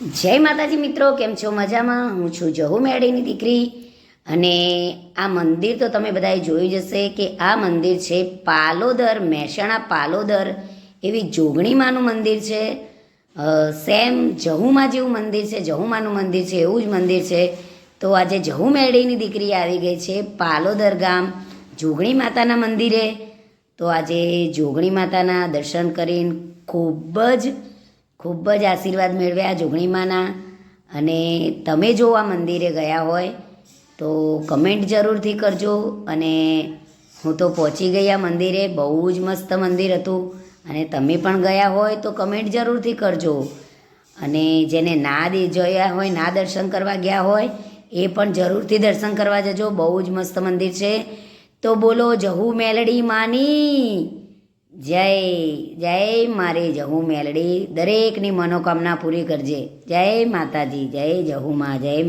જય માતાજી મિત્રો, કેમ છો? મજામાં? હું છું જહુ મેડીની દીકરી. અને આ મંદિર તો તમે બધાએ જોયું જ હશે કે આ મંદિર છે પાલોદર, મહેસાણા પાલોદર એવી જોગણીમાનું મંદિર છે. સેમ જહુમાં જેવું મંદિર છે, જહુમાનું મંદિર છે એવું જ મંદિર છે. તો આજે જહુ મેડીની દીકરી આવી ગઈ છે પાલોદર ગામ જોગણી માતાના મંદિરે. તો આજે જોગણી માતાના દર્શન કરીને ખૂબ જ આશીર્વાદ મેળવ્યા જોગણીમાના. અને તમે જો આ મંદિરે ગયા હોય તો કમેન્ટ જરૂરથી કરજો. અને હું તો પહોંચી ગઈ આ મંદિરે, બહુ જ મસ્ત મંદિર હતું. અને તમે પણ ગયા હોય તો કમેન્ટ જરૂરથી કરજો. અને જેને ના જોયા હોય, ના દર્શન કરવા ગયા હોય, એ પણ જરૂરથી દર્શન કરવા જજો. બહુ જ મસ્ત મંદિર છે. તો બોલો જહુ મેલડી માની જય. જય મારી જહુ મેલડી દરેકની મનોકામના પૂરી કરજે. જય માતાજી, જય જહુમાં, જય